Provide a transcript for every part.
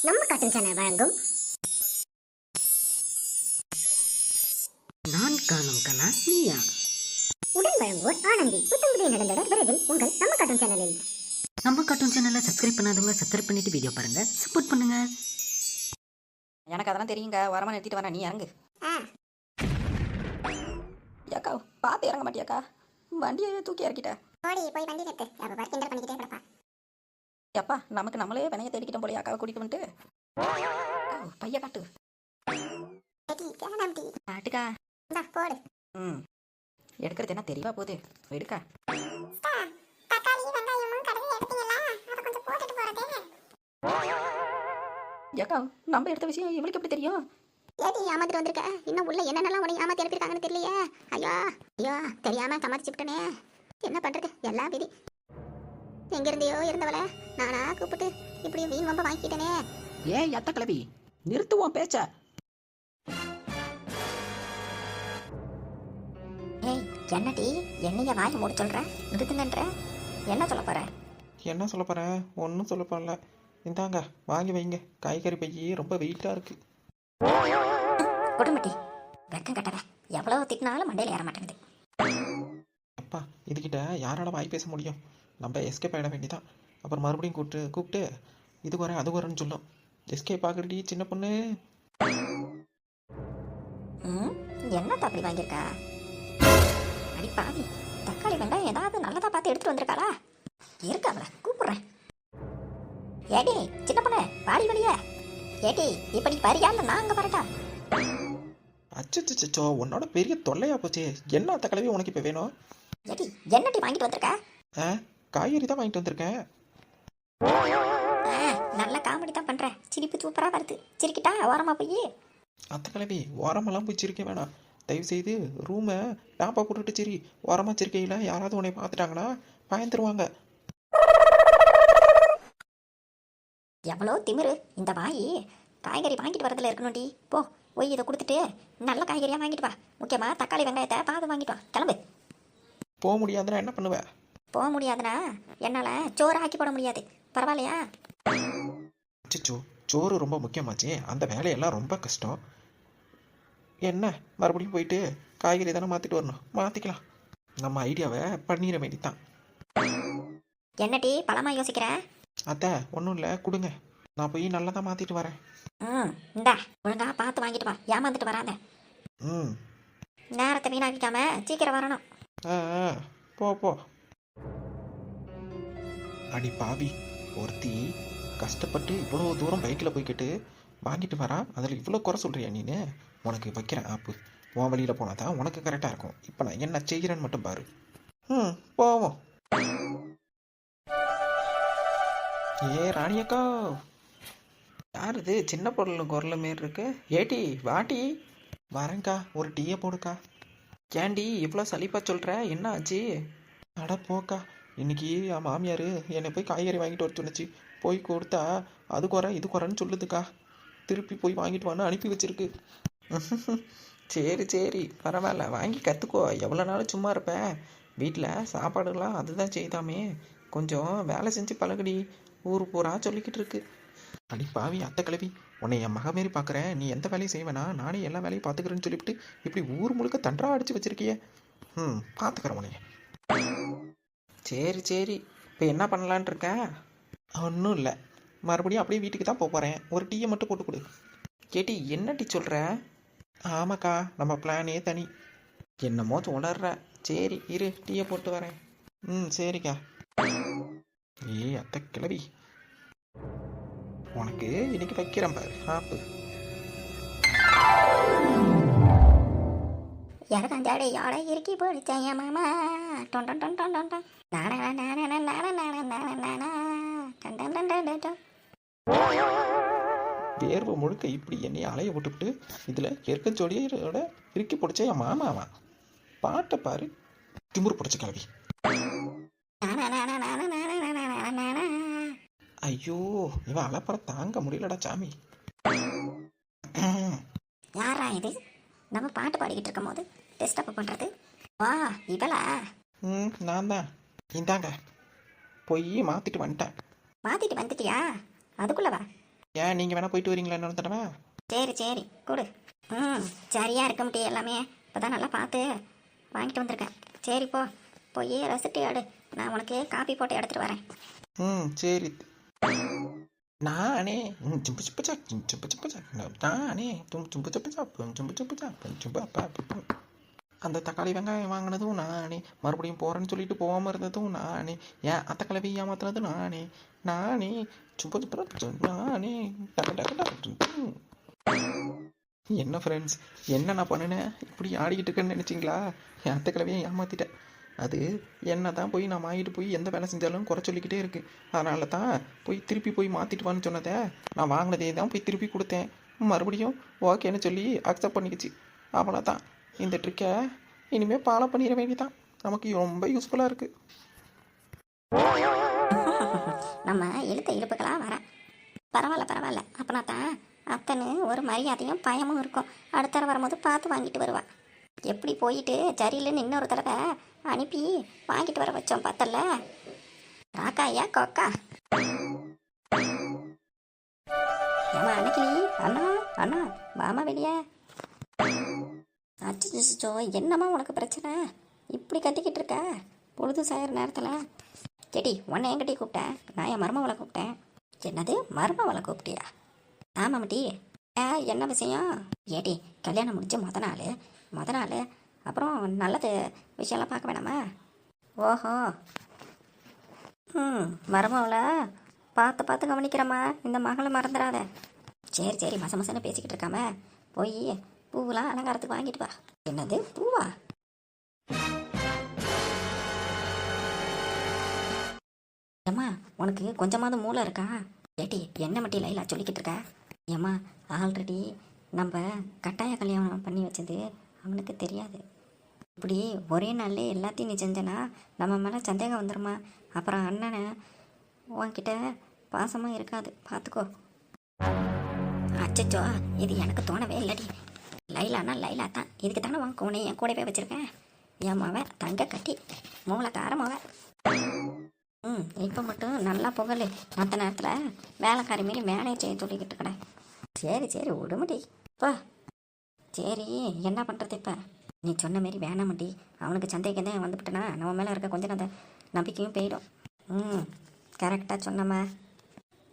நம்ம காட்டும் சேனல் வழங்கும் நான் காணும் கனா நீயா. உடன் வழங்குவோர் ஆனந்தி. புத்தம்புதிய நடந்தட விரைவில் உங்கள் நம்ம காட்டும் சேனலில். நம்ம கார்ட்டூன் சேனலை சப்ஸ்கிரைப் பண்ணாதவங்க சப்ஸ்கிரைப் பண்ணிட்டு வீடியோ பாருங்க, சப்போர்ட் பண்ணுங்க. எனக்கு அதெல்லாம் தெரியுங்க. வரமா நிறுத்திட்டு வரேன், நீ இறங்கு. அக்கா பார்த்து இறங்க மாட்டியாக்கா? வண்டியை தூக்கி இறக்கிட்ட. ஓடி போய் வண்டி நிறுத்து. அப்ப பார் கிண்டல் பண்ணிக்கிட்டே கிடப்பா. எப்பா நமக்கு நம்மளே வினைய தேடிக்கிட்டோம் போலயே அக்காவை கூட்டிட்டு வந்துட்டு. பைய காட்டு காட்டுக்கா. போடு. ம் எடுக்கிறது என்ன தெரியவா போகுது, எடுக்கா. ஏக்கா நம்ம எடுத்த விஷயம் இவளுக்கு எப்படி தெரியும்? ஏடி ஏமாத்திட்டு வந்திருக்க? இன்னும் உள்ள என்னென்னலாம் உனக்கு ஏமாத்தி அனுப்பியிருக்காங்கன்னு தெரியலையே. ஐயோ ஐயோ, தெரியாம சமாளிச்சுட்டனே. என்ன பண்றது, எல்லாம் விதி. எங்க இருந்தையோ இருந்தவள நானா கூப்பிட்டு இப்படி வீண் வம்ப வாங்கிக்கிட்டனே. ஏன் எத்த கிளவி, நிறுத்துவோம் பேச்ச. ஏய் என்னடி என்னைய வாய் மூட சொல்ற, நிறுத்துங்கன்ற. என்ன சொல்ல போற? என்ன சொல்ல போகிறேன்? ஒன்றும் சொல்ல போகல. இந்தாங்க வாங்கி வைங்க. காய்கறி பையி ரொம்ப வெயிட்டாக இருக்குது. குடும்பட்டி வெக்கம் கட்டவ, எவ்வளவு திட்டினாலும் மண்டையில் ஏற மாட்டேங்குது. அப்பா இதுகிட்ட யாரால வாய் பேச முடியும்? நம்ம எஸ்கேப் ஆகிட வேண்டிதான். அப்புறம் மறுபடியும் கூப்பிட்டு இது வரேன் அது வரேன்னு சொல்லும். எஸ்கேப் ஆகுறடி சின்ன பொண்ணு. என்ன அப்படி வாங்கியிருக்கா? அடி பாவி, தக்காளி வெங்காயம் ஏதாவது நல்லதா பார்த்து எடுத்துட்டு வந்திருக்காளா? இருக்கா அவளை கூப்பிடுறேன். ஏடி சின்ன பொண்ணு வாடி வெளிய. ஏடி இப்ப நீ வரியா இல்ல நான் அங்க வரட்டா? அச்சோ உன்னோட பெரிய தொல்லையா போச்சு. என்ன அத்த கிளவி உனக்கு இப்போ வேணும்? ஏடி என்னடி வாங்கிட்டு வந்திருக்க? காய்கறி தான் வாங்கிட்டு வந்திருக்கேன். நல்ல காமெடி தான் பண்ற. சிரிப்பு சூப்பரா வருது. சிரிக்கிட்டா ஓரமா போய். அத்த கிளவி ஓரமெல்லாம் போய் சிரிக்க வேணாம். தயவுசெய்து ரூமை டாப்பா போட்டுட்டு சரி ஓரமாக சிரிக்கையில் யாராவது உன்னை பார்த்துட்டாங்கன்னா பயந்துருவாங்க. எவ்வளோ திமிரு இந்த வாயி. காய்கறி வாங்கிட்டு வரதுல இருக்கணும்டி. போய் இதை கொடுத்துட்டு நல்ல காய்கறியாக வாங்கிட்டு வா. முக்கியமாக தக்காளி வெங்காயத்தை பார்த்து வாங்கிட்டு வா. கிளம்பு. போக முடியாதுன்னா என்ன பண்ணுவேன்? போக முடியாதுன்னா என்னால் சோறு ஆக்கி போட முடியாது. பரவாயில்லையா? அச்சோ சோறு ரொம்ப முக்கியமாச்சு. அந்த வேலையெல்லாம் ரொம்ப கஷ்டம். என்ன மறுபடியும் போயிட்டு காய்கறி தானே மாற்றிட்டு வரணும், மாற்றிக்கலாம். நம்ம ஐடியாவை பண்ணிட வேண்டித்தான். என்னடி பழமா யோசிக்கிற? அத்தை ஒன்றும் இல்லை, கொடுங்க. நான் போய் நல்லா தான் மாற்றிட்டு வரேன். இந்தா ஒழுங்கா பார்த்து வாங்கிட்டு வா. ஏமாந்துட்டு வராத. நேரத்தை வீணாக்கிக்காம சீக்கிரம் வரணும். போ. அடி பாவி, ஒருத்தி கஷ்டப்பட்டு இவ்வளோ தூரம் பைக்கில் போய்கிட்டு வாங்கிட்டு வரான். அதில் இவ்வளோ குறை சொல்கிறியா நீனு? உனக்கு வைக்கிறேன் ஆப்பு. உன் வழியில் போனால் தான் உனக்கு கரெக்டாக இருக்கும். இப்போ நான் என்ன செய்கிறேன்னு மட்டும் பாரு. போவோம். ராணியக்கா, யார் இது? சின்ன பொருள் குரல் மாரி இருக்கு. ஏடி வாட்டி. வரேங்க்கா, ஒரு டீயை போடுக்கா. ஏண்டி இவ்வளோ சலிப்பா சொல்கிற, என்ன ஆச்சு? அட போக்கா, இன்னைக்கு என் மாமியார் என்னை போய் காய்கறி வாங்கிட்டு வர சொன்னிச்சு. போய் கொடுத்தா அது குறை இது குறைன்னு சொல்லுதுக்கா. திருப்பி போய் வாங்கிட்டு வான்னு அனுப்பி வச்சிருக்கு. சரி பரவாயில்ல, வாங்கி கற்றுக்கோ. எவ்வளோ நாள் சும்மா இருப்பேன்? வீட்டில் சாப்பாடுலாம் அதுதான் செய்தாமே. கொஞ்சம் வேலை செஞ்சு பழகுடி. ஊர் பூரா சொல்லிக்கிட்டு இருக்கு. அடி பாவி அத்தை கிளவி, உன்னை என் மக மாரி பார்க்குறேன். நீ எந்த வேலையும் செய்வேனா? நானே எல்லா வேலையும் பார்த்துக்கிறேன்னு சொல்லிவிட்டு இப்படி ஊர் முழுக்க தண்டா அடித்து வச்சிருக்கிய. பார்த்துக்கிறேன் உன்னைய. சரி இப்போ என்ன பண்ணலான் இருக்க? ஒன்றும் இல்லை, மறுபடியும் அப்படியே வீட்டுக்கு தான் போகிறேன். ஒரு டீயை மட்டும் போட்டு கொடு. கேட்டி என்ன டீ சொல்கிற? ஆமாக்கா, நம்ம பிளானே தனி. என்னமோ உணர்ற. சரி இரு, டீயை போட்டு வரேன். சரிக்கா. அத்தை கிளவி, உனக்கு இன்னைக்கு வைக்கிறேன் பாரு ஆப்பு. யாரை யாரை இறுக்கி போடிச்சேன் மாமா. டொண்டன் டொண்டன் டொண்டன் வேர்வை முழுக்க இப்படி என்னை அலைய விட்டுவிட்டு இதில் எற்கச்சோடியோட இறுக்கி பிடிச்ச என் மாமாவா? பாட்டை பாரு, திமுரு பிடிச்ச கிளவி. ஐயோ இவன் அலப்பற தாங்க முடியலடா சாமி. யாரா இது நம்ம பாட்டு பாடிக்கிட்டு இருக்கும் போது டிஸ்டர்ப் பண்றது? வா இவளா? நான் தான். இந்தாங்க போய் மாத்திட்டு வந்துட்டேன். மாத்திட்டு வந்துட்டியா? அதுக்குள்ளவா? ஏன் நீங்கள் வேணால் போயிட்டு வரீங்களா இன்னொரு தடவை? சரி சரி கொடு. சரியா இருக்க முடியும் எல்லாமே. இப்போ தான் நல்லா பார்த்து வாங்கிட்டு வந்திருக்கேன். சரி போ, போய் ரசிட்டு எடு. நான் உனக்கு காப்பி போட்டு எடுத்துகிட்டு வரேன். சரி. நானே சும்பு சுப்பு சாப் சும்பு சுப்பு சாப் நானே சும்பு சுப்பு சாப் சும்பு சுப்பு சாப் சும்பு அப்பா. அந்த தக்காளி வெங்காயம் வாங்கினதும் நானே, மறுபடியும் போகிறேன்னு சொல்லிட்டு போகாமல் இருந்ததும் நானே, ஏன் அத்தை கிளவி ஏமாத்துனதும் நானே நானே சும்பு சுப்பு நானே டக்கு டக்கு டக்கு. என்ன ஃப்ரெண்ட்ஸ், என்ன நான் பண்ணினேன்? இப்படி ஆடிக்கிட்டு இருக்கேன்னு நினச்சிங்களா? என் அத்தை கிளவியை ஏமாற்றிட்டேன். அது என்ன தான் போய் நான் வாங்கிட்டு போய் எந்த வேலை செஞ்சாலும் குறை சொல்லிக்கிட்டே இருக்கு. அதனால தான் திருப்பி போய் மாற்றிட்டு வான்னு சொன்னதை நான் வாங்கினதே தான் போய் திருப்பி கொடுத்தேன். மறுபடியும் ஓகேன்னு சொல்லி அக்செப்ட் பண்ணிக்கிச்சு. அவ்வளோதான். இந்த ட்ரிக்கை இனிமேல் ஃபாலோ பண்ணிட வேண்டியதான். நமக்கு ரொம்ப யூஸ்ஃபுல்லாக இருக்குது. நம்ம இழுத்த இழுப்புக்கெல்லாம் வரேன். பரவாயில்ல. அப்பனா தான் அத்தனை ஒரு மரியாதையும் பயமும் இருக்கும். அடுத்த தடவை வரும்போது பார்த்து வாங்கிட்டு வருவா. எப்படி போயிட்டு சரியில்லைன்னு இன்னொரு தடவை அனுப்பி வாங்கிட்டு வர வச்சோம் பார்த்தல. ராக்காயா கொக்கா. ஏமா அன்னைக்கு அண்ணா வாமா வெளியே. அச்சோ, என்னம்மா உனக்கு பிரச்சனை? இப்படி கத்திக்கிட்டு இருக்க பொழுது சாயிற நேரத்தில்? செடி உன்னை என்கிட்ட கூப்பிட்டேன், நான் என் மருமவளை கூப்பிட்டேன். என்னது மருமவளை கூப்பிட்டியா? ஆமாம்டி. என்ன விஷயம்? ஏடி கல்யாணம் முடிஞ்சு மொதல் நாள் அப்புறம் நல்லது விஷயம்லாம் பார்க்க வேணாமா? ஓஹோ, மருமவளை பார்த்து கவனிக்கிறம்மா. இந்த மகளை மறந்துடாத. சரி மசன்னு பேசிக்கிட்டு இருக்காம போய் பூவெலாம் அலங்காரத்துக்கு வாங்கிட்டு வா. என்னது பூவா? ஏம்மா உனக்கு கொஞ்சமாவது மூளை இருக்கா? ஏட்டி என்ன மட்டி லைலா சொல்லிக்கிட்டு இருக்கா? ஏம்மா ஆல்ரெடி நம்ம கட்டாய கல்யாணம் பண்ணி வச்சது அவனுக்கு தெரியாது. இப்படி ஒரே நாள்லே எல்லாத்தையும் நீ செஞ்சனா நம்ம மேலே சந்தேகம் வந்துடுமா? அப்புறம் அண்ணனை உன்கிட்ட பாசமாக இருக்காது, பார்த்துக்கோ. அச்சச்சோ, இது எனக்கு தோணவே இல்லடி. லைலானா லைலா தான். இதுக்கு தானே உன்னை என் கூடவே வச்சுருக்கேன். என் மவன் தங்க கட்டி மூளைக்கார மவன். இப்போ மட்டும் நல்லா புகழ். மற்ற நேரத்தில் வேலைக்காரி மாரி வேலையை செய்ய சொல்லிக்கிட்டு கடை. சரி விடுமுடி இப்போ. சரி என்ன பண்ணுறது இப்போ? நீ சொன்ன மாரி வேணாமட்டி. அவனுக்கு சந்தேகம் தான் வந்துவிட்டனா நம்ம மேலே இருக்க கொஞ்சம் அந்த நம்பிக்கையும் போயிடும். கரெக்டாக சொன்னம்மா.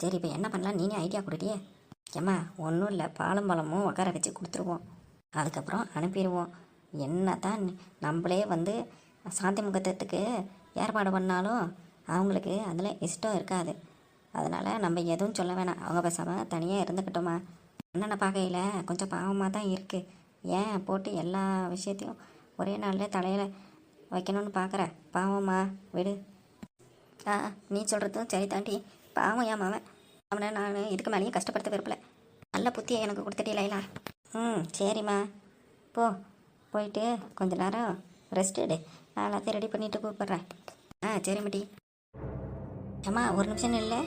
சரி இப்போ என்ன பண்ணலாம், நீனே ஐடியா கொடுடியே. ஏம்மா ஒன்றும் இல்லை, பாலும் பழமும் உட்கார வச்சு கொடுத்துருவோம். அதுக்கப்புறம் அனுப்பிடுவோம். என்ன தான் நம்மளே சாந்தி முகூர்த்தத்துக்கு ஏற்பாடு பண்ணாலும் அவங்களுக்கு அதில் இஷ்டம் இருக்காது. அதனால் நம்ம எதுவும் சொல்ல வேணாம். அவங்க பேசாமல் தனியாக இருந்துக்கிட்டோமா. அண்ணனை பார்க்கையில் கொஞ்சம் பாவமாக தான் இருக்குது. ஏன் போட்டு எல்லா விஷயத்தையும் ஒரே நாளில் தலையில் வைக்கணும்னு பார்க்குற? பாவம்மா விடு. நீ சொல்கிறதும் சரி தாண்டி. பாவம் ஏன் மாவன். அவனை நான் இதுக்கு மேலேயும் கஷ்டப்படுத்த விருப்பல. நல்ல புத்தியை எனக்கு கொடுத்துட்டீங்களா? சரிம்மா போயிட்டு கொஞ்ச நேரம் ரெஸ்ட் எடு. நான் எல்லாத்தையும் ரெடி பண்ணிவிட்டு கூப்பிட்றேன். சரி மட்டி. ஏம்மா ஒரு நிமிஷம் இல்லை.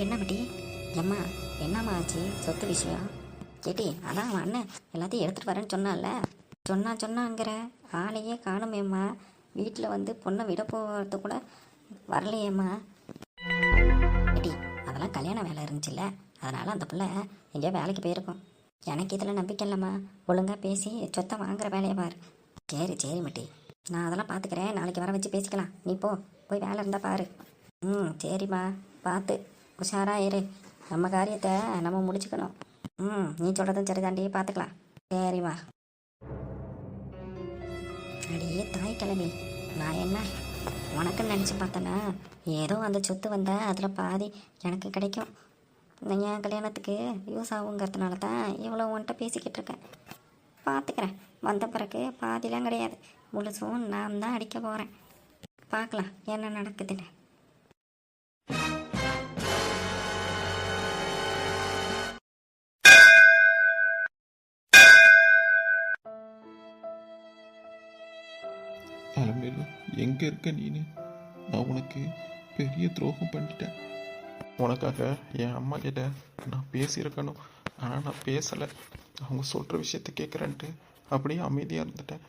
என்ன மட்டி? ஏம்மா என்னம்மா ஆச்சு? சொத்து விஷயம் கேட்டி? அதான் அவன் அண்ணன் எல்லாத்தையும் எடுத்துகிட்டு வரேன்னு சொன்னான்ல. சொன்னாங்கிற ஆளையே காணுமேம்மா. வீட்டில் பொண்ணை விட போகிறது கூட வரலையேம்மா. கேட்டி அதெல்லாம் கல்யாண வேலை இருந்துச்சுல்ல, அதனால் அந்த பிள்ளை எங்கேயோ வேலைக்கு போயிருக்கோம். எனக்கு இதில் நம்பிக்கை இல்லைம்மா. ஒழுங்காக பேசி சொத்தை வாங்குற வேலையை பாரு. சரி மட்டி, நான் அதெல்லாம் பார்த்துக்கிறேன். நாளைக்கு வர வச்சு பேசிக்கலாம். நீ போய் வேலை இருந்தால் பாரு. சரிம்மா, பார்த்து உஷாராக இரு. நம்ம காரியத்தை நம்ம முடிச்சுக்கணும். நீ சொல்கிறதும் சரி தாண்டி, பார்த்துக்கலாம். சரிம்மா. அடியே தாய் கிழவி, நான் என்ன உனக்குன்னு நினச்சி பார்த்தேன்னா ஏதோ அந்த சொத்து வந்தால் அதில் பாதி எனக்கு கிடைக்கும். என் கல்யாணத்துக்கு யூஸ் ஆகுங்கிறதுனால தான் இவ்வளோ உன்கிட்ட பேசிக்கிட்டு இருக்கேன். பார்த்துக்கிறேன். வந்த பிறகு பாதிலாம் கிடையாது, முழுசும் நான் தான் அடிக்க போகிறேன். பார்க்கலாம் என்ன நடக்குதுன்னு. அலமேலு, எங்கே இருக்க நீனு? நான் உனக்கு பெரிய துரோகம் பண்ணிட்டேன். உனக்காக என் அம்மா கிட்ட நான் பேசியிருக்கணும், ஆனால் நான் பேசலை. அவங்க சொல்கிற விஷயத்த கேட்குறேன்ட்டு அப்படியே அமைதியாக இருந்துட்டேன்.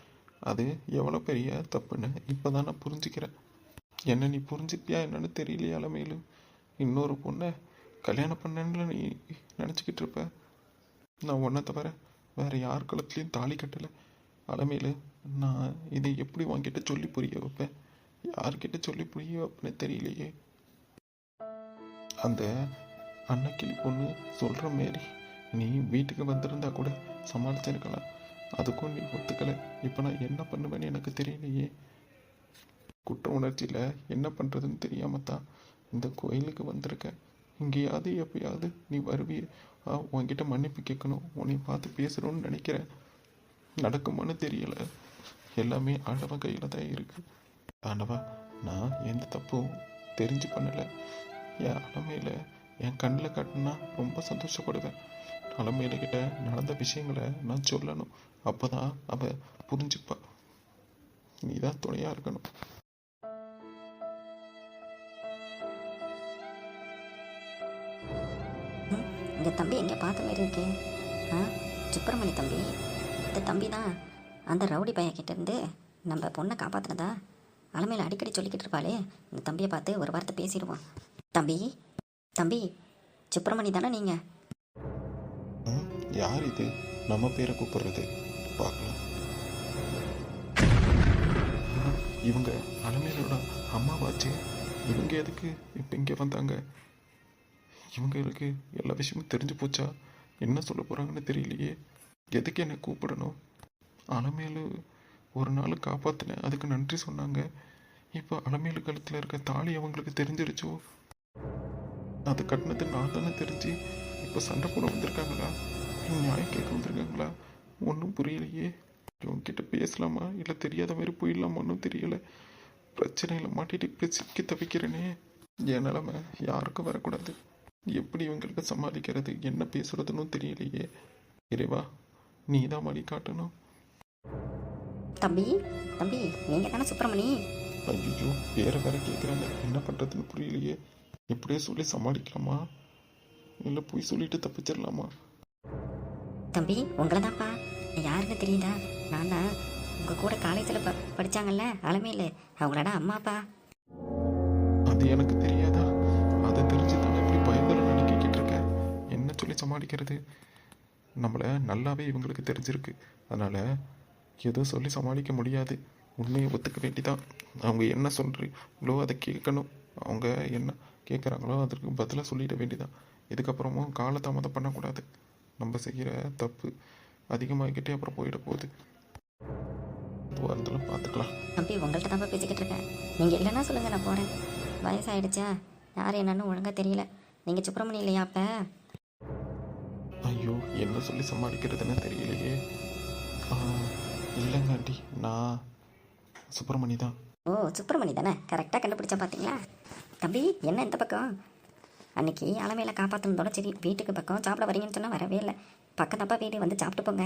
அது எவ்வளோ பெரிய தப்புன்னு இப்போ தான் நான் புரிஞ்சுக்கிறேன். என்ன நீ புரிஞ்சுப்பியா என்னன்னு தெரியலையா அலமேலு? இன்னொரு பொண்ணை கல்யாணம் பண்ணேன்னு நீ நினச்சிக்கிட்டு இருப்ப. நான் ஒன்றை தவிர வேறு யார் கழுத்துலையும் தாலி கட்டலை. அலமையில் நான் இதை எப்படி உன்கிட்ட சொல்லி புரிய வைப்பேன்? யார்கிட்ட சொல்லி புரிய வைப்பேன்னு தெரியலையே. அந்த அன்னக்கிளி பொண்ணு சொல்கிற மாரி நீ வீட்டுக்கு வந்திருந்தா கூட சமாளிச்சிருக்கலாம். அதுக்கும் நீ ஒத்துக்கலை. இப்போ நான் என்ன பண்ணுவேன்னு எனக்கு தெரியலையே. குற்ற உணர்ச்சியில் என்ன பண்ணுறதுன்னு தெரியாமல் தான் இந்த கோயிலுக்கு வந்திருக்கேன். இங்கேயாவது எப்பயாவது நீ வருவியே, உன்கிட்ட மன்னிப்பு கேட்கணும், உன்னை பார்த்து பேசணும்னு நினைக்கிறேன். நடக்குமான்னு தெரியலை. எல்லாமே ஆண்டவன் கையில் தான் இருக்குது. ஆண்டவா, நான் எந்த தப்பும் தெரிஞ்சு பண்ணலை. என் அலமையில் என் கண்ணில் காட்டினா ரொம்ப சந்தோஷப்படுவேன். அலமையில நடந்த விஷயங்களை நான் சொல்லணும். அப்போ தான் அவள் புரிஞ்சுப்பா. நீ தான் துணையாக இருக்கணும். இந்த தம்பி எங்கே பார்த்த மாதிரி இருக்கே? சுப்பிரமணி தம்பி. இந்த தம்பி தான் அந்த ரவுடி பையன்கிட்ட இருந்து நம்ம பொண்ணை காப்பாற்றினதா அலமையில் அடிக்கடி சொல்லிக்கிட்டு இருப்பாளே. இந்த தம்பியை பார்த்து ஒரு வார்த்தை பேசிடுவோம். தம்பி, தம்பி, சுப்பிரமணி தானே நீங்கள்? யார் இது நம்ம பேரை கூப்பிடுறது? பார்க்கலாம். இவங்க அலமையிலோட அம்மாவாச்சு. இவங்க எதுக்கு இப்போ இங்கே வந்தாங்க? இவங்களுக்கு எல்லா விஷயமும் தெரிஞ்சு போச்சா? என்ன சொல்ல போகிறாங்கன்னு தெரியலையே. எதுக்கு என்னை கூப்பிடணும்? அலமேலு ஒரு நாள் காப்பாற்றினேன், அதுக்கு நன்றி சொன்னாங்க. இப்போ அலமேலு கழுத்தில் இருக்க தாலி அவங்களுக்கு தெரிஞ்சிருச்சோ? அது கட்டினது நான் தானே தெரிஞ்சு இப்போ சண்டை போட வந்திருக்காங்களா? நியாயம் கேட்க வந்திருக்காங்களா? ஒன்றும் புரியலையே. இவங்ககிட்ட பேசலாமா இல்லை தெரியாத மாதிரி போயிடலாமான்னு தெரியலை. பிரச்சனையில் மாட்டிட்டு இப்படி சிக்கி தவிக்கிறேனே. என் நிலைமை யாருக்கும் வரக்கூடாது. எப்படி இவங்களுக்கு சமாளிக்கிறது, என்ன பேசுறதுன்னு தெரியலையே. இறைவா, நீ தான் வழி காட்டணும். தம்பி, தம்பி, நீங்க தானே சுப்பிரமணி? ஐயோ, வேற வேற கேட்குறாங்க. என்ன பண்ணுறதுன்னு புரியலையே. இப்படியே சொல்லி சமாளிக்கலாமா இல்லை போய் சொல்லிட்டு தப்பிச்சிடலாமா? தம்பி, உங்களை தான்ப்பா. யாருன்னு தெரியுதா? நான் தான் உங்கள் கூட காலேஜில் படித்தாங்கல்ல, அலமையில், அவங்களோட அம்மாப்பா. அது எனக்கு தெரியாதா? அதை தெரிஞ்சு தானே இப்படி பயங்கர நடிக்கிட்டு இருக்கேன். என்ன சொல்லி சமாளிக்கிறது? நம்மளை நல்லாவே இவங்களுக்கு தெரிஞ்சிருக்கு. அதனால் எதுவும் சொல்லி சமாளிக்க முடியாது. உண்மையை ஒத்துக்க வேண்டிதான். அவங்க என்ன சொல்கிறீங்களோ அதை கேட்கணும். அவங்க என்ன கேட்குறாங்களோ அதற்கு பதிலாக சொல்லிட வேண்டிதான். இதுக்கப்புறமும் காலதாமதம் பண்ணக்கூடாது. நம்ம செய்கிற தப்பு அதிகமாகிக்கிட்டே அப்புறம் போயிட போகுது. இதுவாக இருந்தாலும் பார்த்துக்கலாம். தம்பி, உங்கள்கிட்ட தான்ப்பா பேசிக்கிட்டு இருக்கேன். நீங்கள் இல்லைன்னா சொல்லுங்கள், நான் போகிறேன். வயசாகிடுச்சா, யார் என்னன்னு ஒழுங்காக தெரியல. நீங்கள் சுப்பிரமணி இல்லையா அப்போ? ஐயோ, என்ன சொல்லி சமாளிக்கிறதுன்னு தெரியலையே. இல்லைங்க ஆண்டி, நான் சுப்பிரமணி தான். ஓ, சுப்பிரமணி தானே, கரெக்டாக கண்டுபிடிச்சா பார்த்தீங்களா? தம்பி, என்ன இந்த பக்கம்? அன்னைக்கு அலமையில் காப்பாற்றினதோட சரி, வீட்டுக்கு பக்கம் சாப்பிட வரீங்கன்னு சொன்னால் வரவே இல்லை. பக்கத்தப்பா வீடு வந்து சாப்பிட்டு போங்க.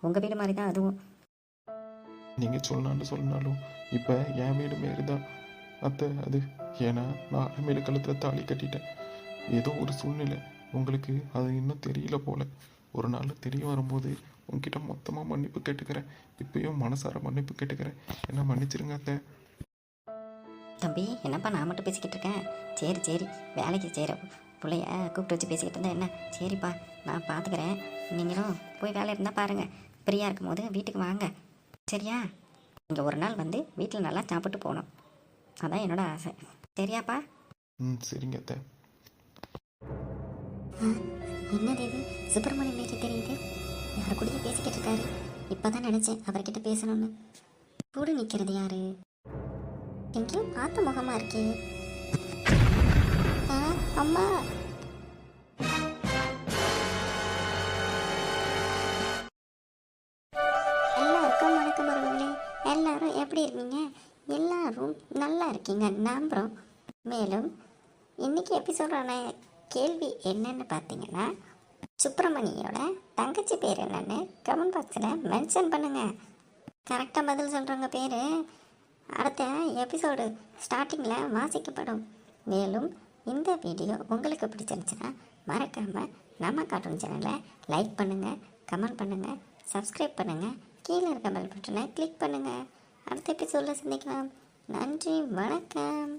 உங்கள் வீடு மாதிரி தான் அதுவும். நீங்கள் சொன்னாலும் இப்போ என் வீடு மாரி தான் அத்தை அது. ஏன்னா நான் அலமையில கழுத்தில் தாலி கட்டிட்டேன். ஏதோ ஒரு சூழ்நிலை, உங்களுக்கு அது இன்னும் தெரியல போல. ஒரு நாள் தெரிய வரும்போது உங்ககிட்ட மொத்தமாக மன்னிப்பு கேட்டுக்கிறேன். இப்பயும் மனசார மன்னிப்பு கேட்டுக்கிறேன். என்ன மன்னிச்சிருங்க அத்தை. தம்பி, என்னப்பா நான் மட்டும் பேசிக்கிட்டு இருக்கேன்? சரி சரி, வேலைக்கு செய்கிற பிள்ளைய கூப்பிட்டு வச்சு பேசிக்கிட்டு இருந்தா என்ன? சரிப்பா, நான் பார்த்துக்கிறேன். நீங்களும் போய் வேலை இருந்தால் பாருங்கள். ஃப்ரீயாக இருக்கும் போது வீட்டுக்கு வாங்க, சரியா? இங்கே ஒரு நாள் வந்து வீட்டில் நல்லா சாப்பிட்டு போகணும். அதான் என்னோட ஆசை. சரியாப்பா? சரிங்க அத்தை. என்னது இது? சுப்பிரமணியம் மேய்க்கு தெரியுது. யாரு கூடயே பேசிக்கிட்டு இருக்காரு. இப்போ தான் நினச்சேன் அவர்கிட்ட பேசணும்னு. கூட நிற்கிறது யாரு? எங்கேயும் பார்த்த முகமா இருக்கே. அம்மா, எல்லாருக்கும் வணக்கம் அவர்களே. எல்லாரும் எப்படி இருக்கீங்க? எல்லாரும் நல்லா இருக்கீங்க நம்புகிறோம். மேலும் இன்னைக்கு எபிசோடான கேள்வி என்னன்னு பார்த்தீங்கன்னா, சுப்பிரமணியோட தங்கச்சி பேர் என்னன்னு கமெண்ட் பாக்ஸில் மென்ஷன் பண்ணுங்கள். கரெக்டாக பதில் சொல்கிறவங்க பேர் அடுத்த எபிசோடு ஸ்டார்டிங்கில் வாசிக்கப்படும். மேலும் இந்த வீடியோ உங்களுக்கு பிடிச்சிருந்துச்சுன்னா மறக்காமல் நம்ம கார்ட்டூன் சேனலை லைக் பண்ணுங்கள், கமெண்ட் பண்ணுங்கள், சப்ஸ்கிரைப் பண்ணுங்கள், கீழே இருக்க பெல் பட்டனை கிளிக் பண்ணுங்கள். அடுத்த எபிசோடில் சந்திக்கலாம். நன்றி, வணக்கம்.